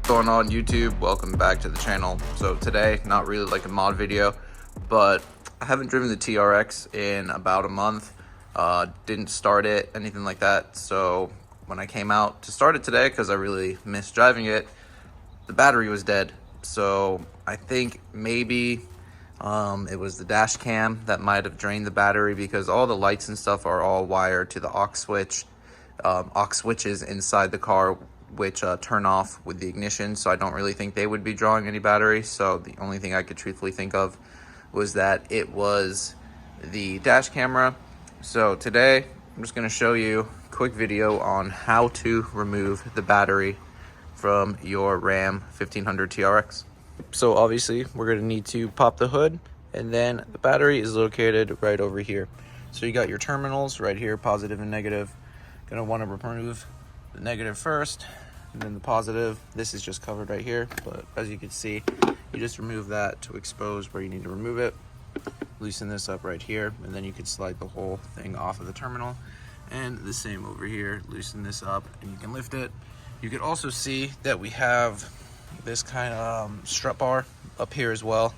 Going on YouTube, welcome back to the channel. So today, not really like a mod video, but I haven't driven the TRX in about a month. Didn't start it, anything like that. So when I came out to start it today, because I really missed driving it, the battery was dead. So I think maybe it was the dash cam that might have drained the battery, because all the lights and stuff are all wired to the aux switches inside the car, which turn off with the ignition. So I don't really think they would be drawing any battery. So the only thing I could truthfully think of was that it was the dash camera. So today I'm just going to show you a quick video on how to remove the battery from your Ram 1500 TRX. So obviously we're going to need to pop the hood, and then the battery is located right over here. So you got your terminals right here, positive and negative. Going to want to remove the negative first, and then the positive. This is just covered right here, but as you can see, you just remove that to expose where you need to remove it. Loosen this up right here, and then you can slide the whole thing off of the terminal. And the same over here, loosen this up and you can lift it. You can also see that we have this kind of strut bar up here as well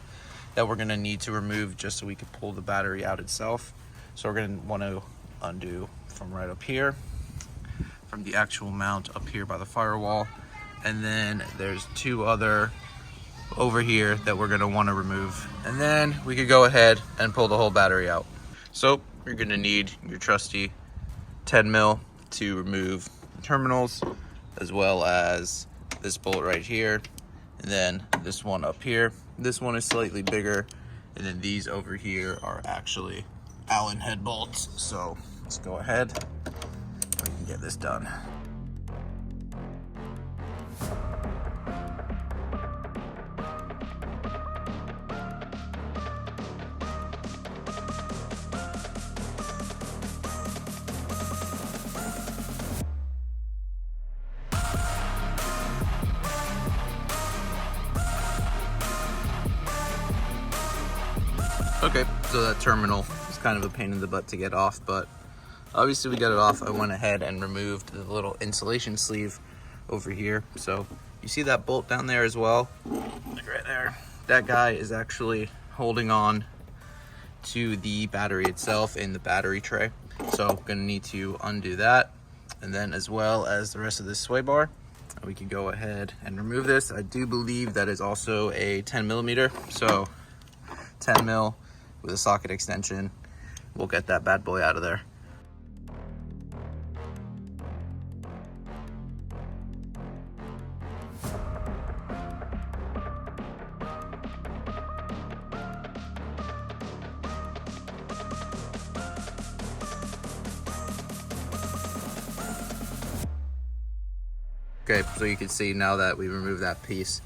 that we're going to need to remove just so we can pull the battery out itself. So we're going to want to undo from right up here, from the actual mount up here by the firewall, and then there's two other over here that we're going to want to remove, and then we could go ahead and pull the whole battery out. So you're going to need your trusty 10 mil to remove the terminals, as well as this bolt right here, and then this one up here. This one is slightly bigger, and then these over here are actually Allen head bolts. So let's go ahead, we can get this done. Okay, so that terminal is kind of a pain in the butt to get off, but obviously we got it off. I went ahead and removed the little insulation sleeve over here. So you see that bolt down there as well, like right there. That guy is actually holding on to the battery itself in the battery tray. So I'm gonna need to undo that, and then as well as the rest of this sway bar. We can go ahead and remove this. I do believe that is also a 10 millimeter, so 10 mil with a socket extension. We'll get that bad boy out of there. Okay, so you can see now that we removed that piece,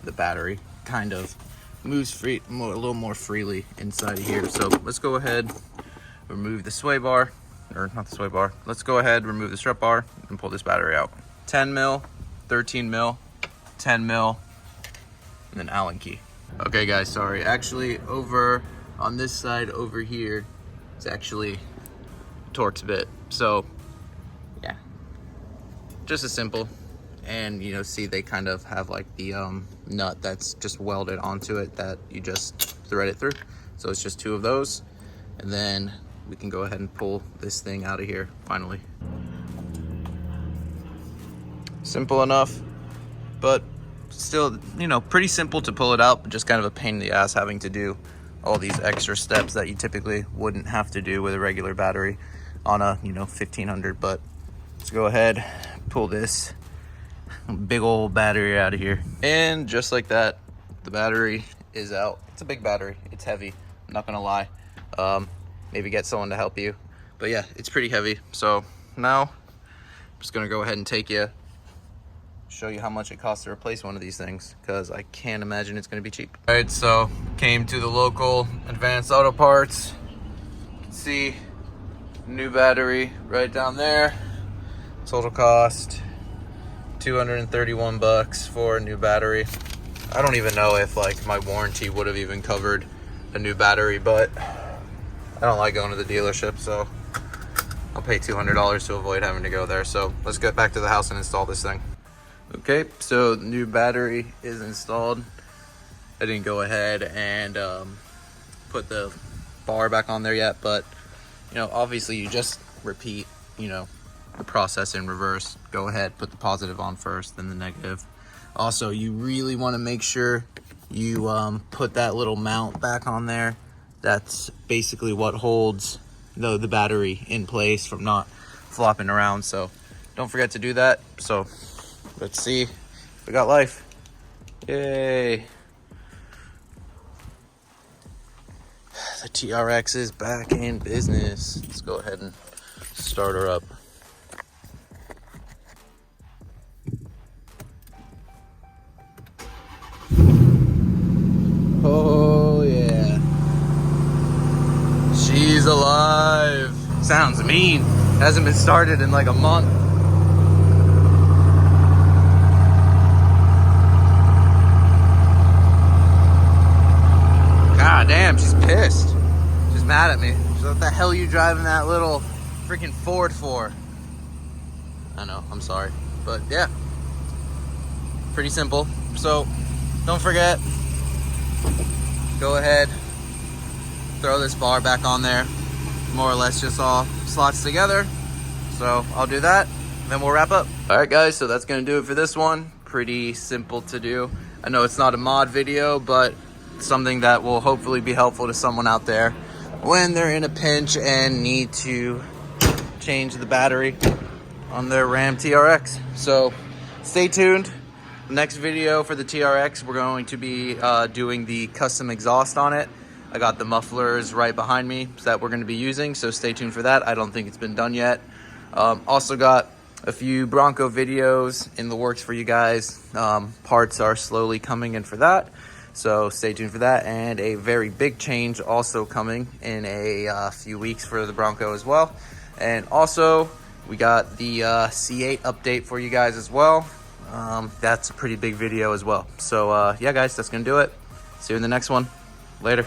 the battery kind of moves a little more freely inside of here. So let's go ahead, remove the sway bar, or not the sway bar. Let's go ahead, remove the strut bar and pull this battery out. 10 mil, 13 mil, 10 mil, and then Allen key. Okay guys, sorry. Actually over on this side over here, it's actually Torx bit. So yeah, just as simple. And you know, see they kind of have like the nut that's just welded onto it that you just thread it through. So it's just two of those, and then we can go ahead and pull this thing out of here finally. Simple enough, but still, you know, pretty simple to pull it out, but just kind of a pain in the ass having to do all these extra steps that you typically wouldn't have to do with a regular battery on a, you know, 1500. But let's go ahead, pull this big old battery out of here, and just like that, the battery is out. It's a big battery, it's heavy, I'm not gonna lie. Maybe get someone to help you, but yeah, it's pretty heavy. So now I'm just gonna go ahead and show you how much it costs to replace one of these things, because I can't imagine it's gonna be cheap. All right, so came to the local Advanced Auto Parts. You can see new battery right down there. Total cost $231 for a new battery. I don't even know if like my warranty would have even covered a new battery, but I don't like going to the dealership, so I'll pay $200 to avoid having to go there. So let's get back to the house and install this thing. Okay, so the new battery is installed. I didn't go ahead and put the bar back on there yet, but you know, obviously you just repeat, you know, the process in reverse. Go ahead, put the positive on first, then the negative. Also, you really want to make sure you put that little mount back on there. That's basically what holds the battery in place from not flopping around. So don't forget to do that. So let's see if we got life. Yay. The TRX is back in business. Let's go ahead and start her up. Oh yeah. She's alive. Sounds mean. Hasn't been started in like a month. God damn, she's pissed. She's mad at me. She's like, what the hell are you driving that little freaking Ford for? I know, I'm sorry. But yeah, pretty simple. So don't forget, go ahead, throw this bar back on there. More or less just all slots together. So I'll do that, then we'll wrap up. All right guys, so that's gonna do it for this one. Pretty simple to do. I know it's not a mod video, but something that will hopefully be helpful to someone out there when they're in a pinch and need to change the battery on their Ram TRX. So stay tuned. Next video for the TRX, we're going to be doing the custom exhaust on it. I got the mufflers right behind me that we're going to be using, so stay tuned for that. I don't think it's been done yet. Also got a few Bronco videos in the works for you guys. Parts are slowly coming in for that, so stay tuned for that. And a very big change also coming in a few weeks for the Bronco as well. And also we got the C8 update for you guys as well. That's a pretty big video as well. So yeah guys, that's gonna do it. See you in the next one. Later.